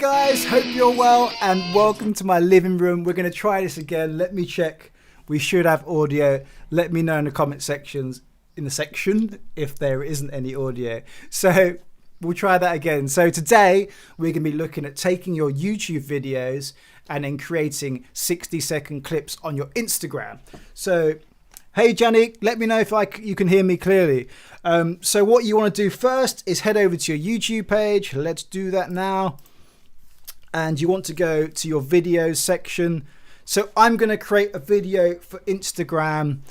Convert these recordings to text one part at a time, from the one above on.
guys, hope you're well and welcome to my living room. We're going to try this again. Let me check. We should have audio. Let me know in the comment sections, if there isn't any audio. So we'll try that again. So today we're going to be looking at taking your YouTube videos and then creating 60-second clips on your Instagram. So hey Janik, let me know if you can hear me clearly. So what you want to do first is head over to your YouTube page. Let's do that now. And you want to go to your videos section. So I'm going to create a video for Instagram,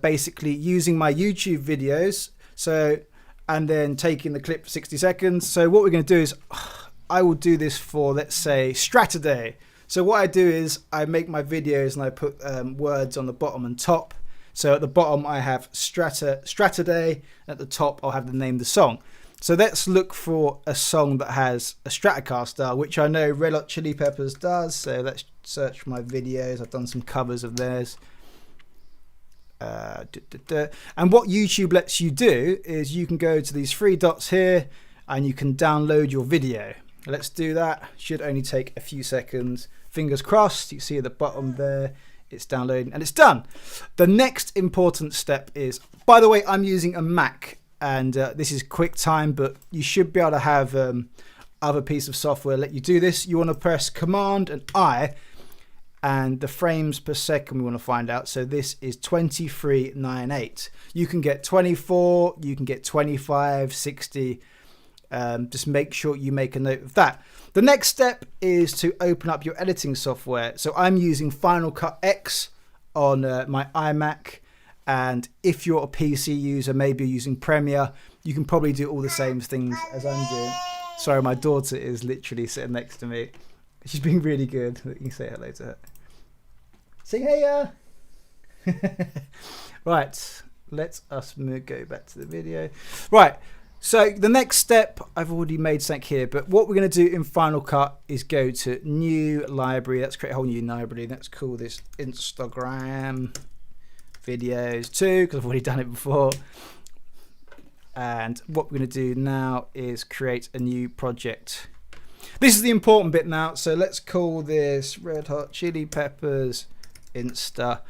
basically using my YouTube videos. So, and then taking the clip for 60 seconds. So what we're going to do is I will do this for, let's say, Strateday. So what I do is I make my videos and I put words on the bottom and top. So at the bottom I have Strateday. At the top I'll have the name of the song. So let's look for a song that has a Stratocaster, which I know Red Hot Chili Peppers does. So let's search my videos. I've done some covers of theirs. And what YouTube lets you do is you can go to these three dots here and you can download your video. Let's do that. Should only take a few seconds. Fingers crossed. You see at the bottom there, it's downloading and it's done. The next important step is, by the way, I'm using a Mac and this is QuickTime, but you should be able to have other piece of software let you do this. You want to press Command and I, and the frames per second we want to find out. So this is 2398. You can get 24, you can get 25, 60. Just make sure you make a note of that. The next step is to open up your editing software. So I'm using Final Cut X on my iMac, and if you're a PC user, maybe you're using Premiere, you can probably do all the same things as I'm doing. Sorry, my daughter is literally sitting next to me. She's been really good. You can say hello to her. Say hey. Right, let us go back to the video. Right. So the next step, I've already made something here, but what we're going to do in Final Cut is go to new library. Let's create a whole new library. Let's call this Instagram videos 2 because I've already done it before. And what we're going to do now is create a new project. This is the important bit now. So let's call this Red Hot Chili Peppers Insta.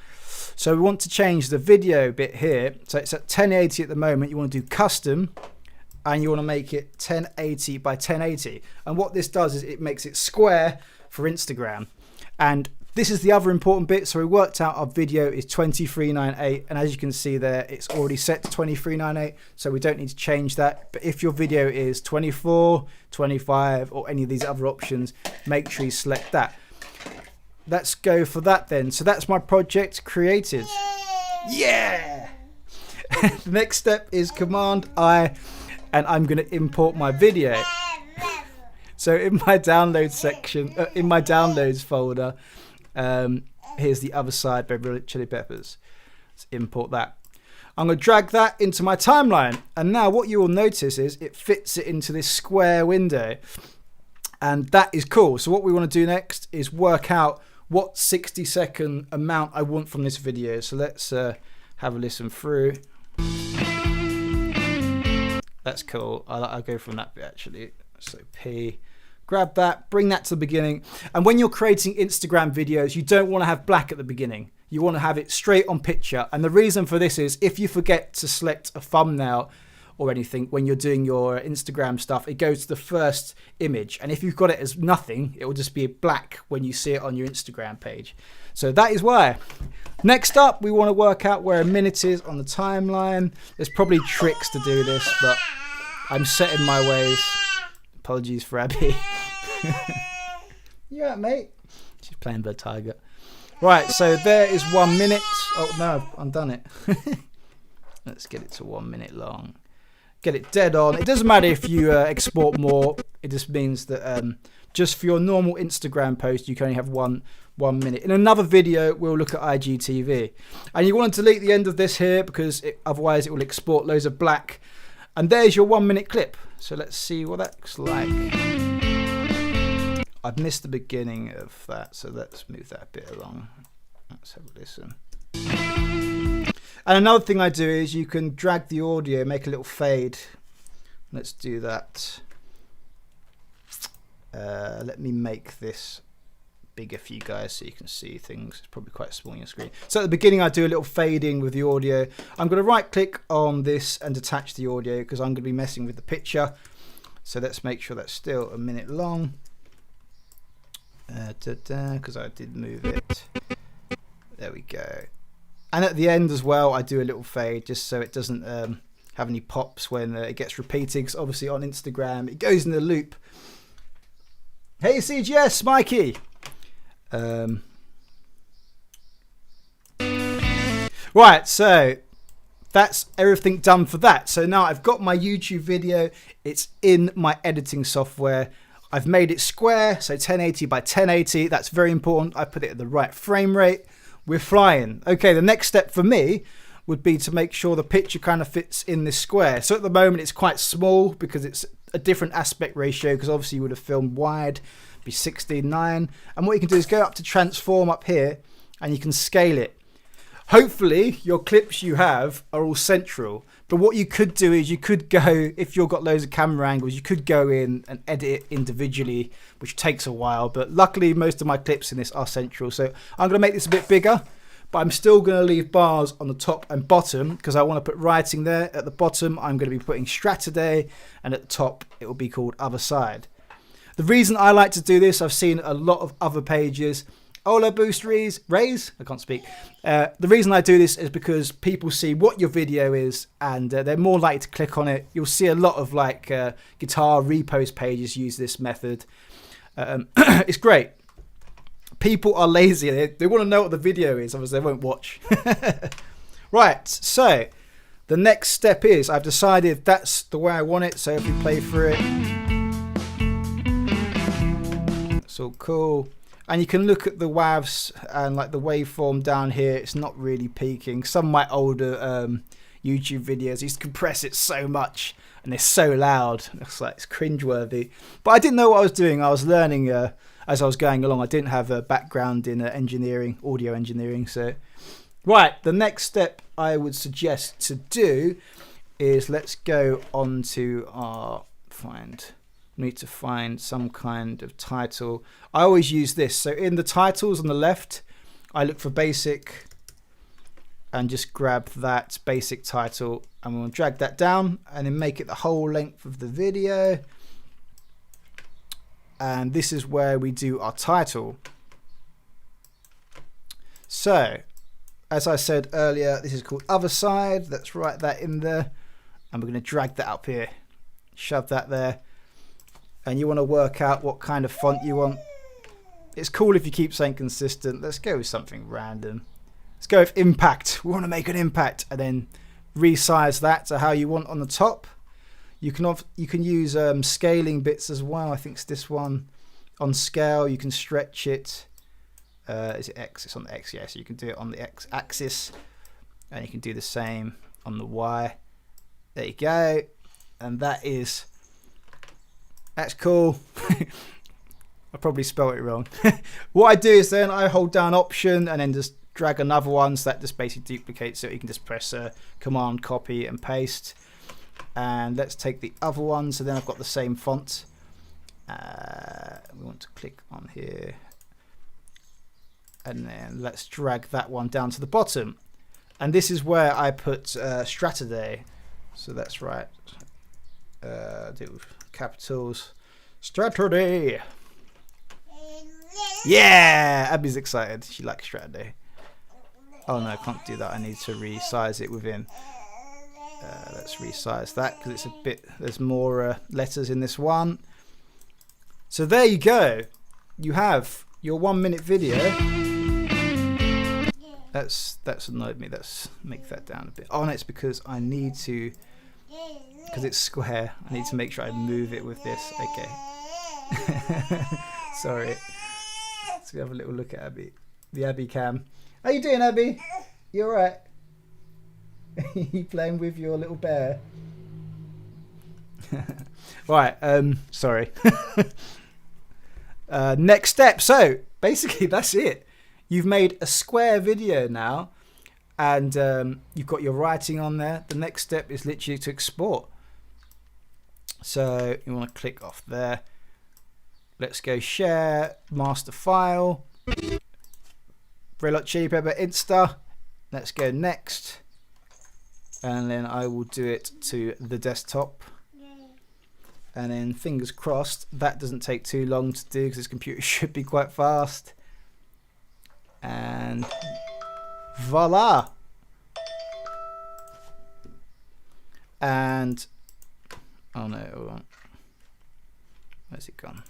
So we want to change the video bit here. So it's at 1080 at the moment. You want to do custom. And you want to make it 1080 by 1080. And what this does is it makes it square for Instagram. And this is the other important bit. So we worked out our video is 2398. And as you can see there, it's already set to 2398. So we don't need to change that. But if your video is 24, 25, or any of these other options, make sure you select that. Let's go for that then. So that's my project created. Yeah! The next step is Command I. And I'm going to import my video. So in my downloads section, in my downloads folder, here's the other side, Red Hot Chili Peppers. Let's import that. I'm going to drag that into my timeline. And now what you will notice is it fits it into this square window. And that is cool. So what we want to do next is work out what 60-second amount I want from this video. So let's have a listen through. That's cool. I'll go from that bit actually. So P, grab that, bring that to the beginning. And when you're creating Instagram videos, you don't want to have black at the beginning. You want to have it straight on picture. And the reason for this is if you forget to select a thumbnail or anything when you're doing your Instagram stuff, it goes to the first image. And if you've got it as nothing, it will just be black when you see it on your Instagram page. So that is why. Next up, we want to work out where a minute is on the timeline. There's probably tricks to do this, but I'm set in my ways. Apologies for Abby. You alright, mate? She's playing Bird Tiger. Right, so there is 1 minute. Oh no, I've undone it. Let's get it to 1 minute long. Get it dead on. It doesn't matter if you export more. It just means that just for your normal Instagram post, you can only have one minute. In another video, we'll look at IGTV. And you want to delete the end of this here because otherwise it will export loads of black. And there's your 1 minute clip. So let's see what that looks like. I've missed the beginning of that, so let's move that a bit along. Let's have a listen. And another thing I do is you can drag the audio, make a little fade. Let's do that. Let me make this bigger for you guys so you can see things. It's probably quite small on your screen. So at the beginning I do a little fading with the audio. I'm going to right click on this and detach the audio because I'm going to be messing with the picture. So let's make sure that's still a minute long. Because I did move it. There we go. And at the end as well I do a little fade just so it doesn't have any pops when it gets repeated, because obviously on Instagram it goes in the loop. Hey CGS, Mikey. Right, so that's everything done for that. So now I've got my YouTube video. It's in my editing software. I've made it square, so 1080 by 1080. That's very important. I put it at the right frame rate. We're flying. Okay, the next step for me would be to make sure the picture kind of fits in this square. So at the moment it's quite small because it's a different aspect ratio, because obviously you would have filmed wide, be 16:9. And what you can do is go up to transform up here and you can scale it. Hopefully your clips you have are all central, but what you could do is you could go, if you've got loads of camera angles, you could go in and edit it individually, which takes a while, but luckily most of my clips in this are central. So I'm going to make this a bit bigger, but I'm still going to leave bars on the top and bottom because I want to put writing there. At the bottom I'm going to be putting Strataday, and at the top it will be called Other Side. The reason I like to do this, I've seen a lot of other pages. Ola Boost Raise, I can't speak. The reason I do this is because people see what your video is and they're more likely to click on it. You'll see a lot of like guitar repost pages use this method. It's great. People are lazy. They want to know what the video is, otherwise they won't watch. Right, so the next step is I've decided that's the way I want it. So if we play through it, it's all cool. And you can look at the WAVs and like the waveform down here. It's not really peaking. Some of my older YouTube videos used to compress it so much and they're so loud. It's like it's cringeworthy. But I didn't know what I was doing. I was learning as I was going along. I didn't have a background in engineering, audio engineering. So, right, the next step I would suggest to do is let's go on to our need to find some kind of title. I always use this. So in the titles on the left, I look for basic and just grab that basic title. I'm going to drag that down and then make it the whole length of the video. And this is where we do our title. So as I said earlier, this is called Other Side. Let's write that in there. And we're going to drag that up here. Shove that there. And you want to work out what kind of font you want. It's cool if you keep something consistent. Let's go with something random. Let's go with impact. We want to make an impact, and then resize that to how you want on the top. You can use scaling bits as well. I think it's this one. On scale, you can stretch it. Is it X? It's on the X, yeah. So you can do it on the X axis, and you can do the same on the Y. There you go. And that's cool. I probably spelled it wrong. What I do is then I hold down Option and then just drag another one, so that just basically duplicates it. You can just press Command, copy and paste. And let's take the other one. So then I've got the same font. We want to click on here. And then let's drag that one down to the bottom. And this is where I put Strataday. So that's right. Do capitals. Strataday. Yeah, Abby's excited. She likes Strataday. Oh no, I can't do that. I need to resize it within. Let's resize that because it's a bit. There's more letters in this one. So there you go. You have your 1 minute video. That's annoyed me. Let's make that down a bit. Oh no, it's because I need to. Because it's square, I need to make sure I move it with this. Okay. Sorry. Let's have a little look at Abby. The Abby cam. How you doing, Abby? You alright? You playing with your little bear? Right, sorry. Next step. So, basically that's it. You've made a square video now. And you've got your writing on there. The next step is literally to export. So you want to click off there. Let's go share master file. Red Hot Chili Pepper Insta. Let's go next. And then I will do it to the desktop. And then fingers crossed that doesn't take too long to do because this computer should be quite fast. And voila. And oh no, hold on. Where's it gone?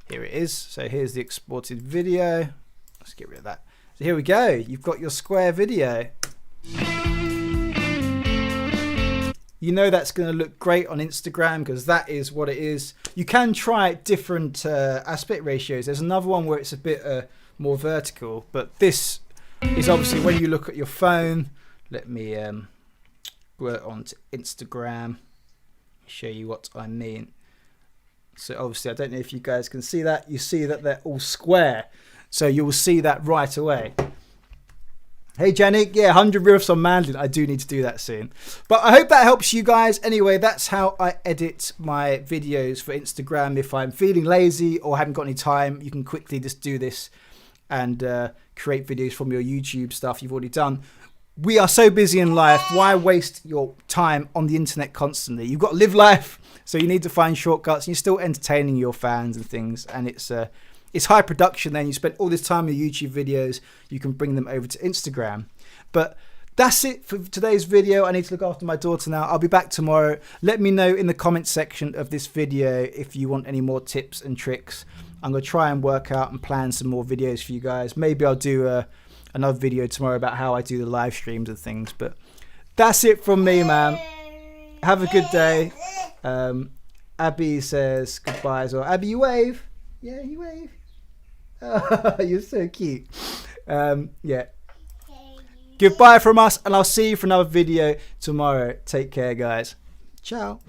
Here it is. So here's the exported video. Let's get rid of that. So here we go. You've got your square video. You know that's going to look great on Instagram because that is what it is. You can try different aspect ratios. There's another one where it's a bit more vertical, but this is obviously when you look at your phone. Let me go on to Instagram, show you what I mean. So obviously I don't know if you guys can see that. You see that they're all square, so you will see that right away. Hey Janik, yeah, 100 riffs on mandolin. I do need to do that soon. But I hope that helps you guys. Anyway, that's how I edit my videos for Instagram. If I'm feeling lazy or haven't got any time, you can quickly just do this and create videos from your YouTube stuff you've already done. We are so busy in life. Why waste your time on the internet constantly? You've got to live life, so you need to find shortcuts. And you're still entertaining your fans and things, and it's high production. Then you spend all this time on your YouTube videos, you can bring them over to Instagram. But that's it for today's video. I need to look after my daughter now. I'll be back tomorrow. Let me know in the comment section of this video if you want any more tips and tricks. I'm going to try and work out and plan some more videos for you guys. Maybe I'll do another video tomorrow about how I do the live streams and things. But that's it from me, man. Have a good day. Abby says goodbye as well. Abby, you wave. Yeah, you wave. Oh, you're so cute. Yeah. Goodbye from us, and I'll see you for another video tomorrow. Take care, guys. Ciao.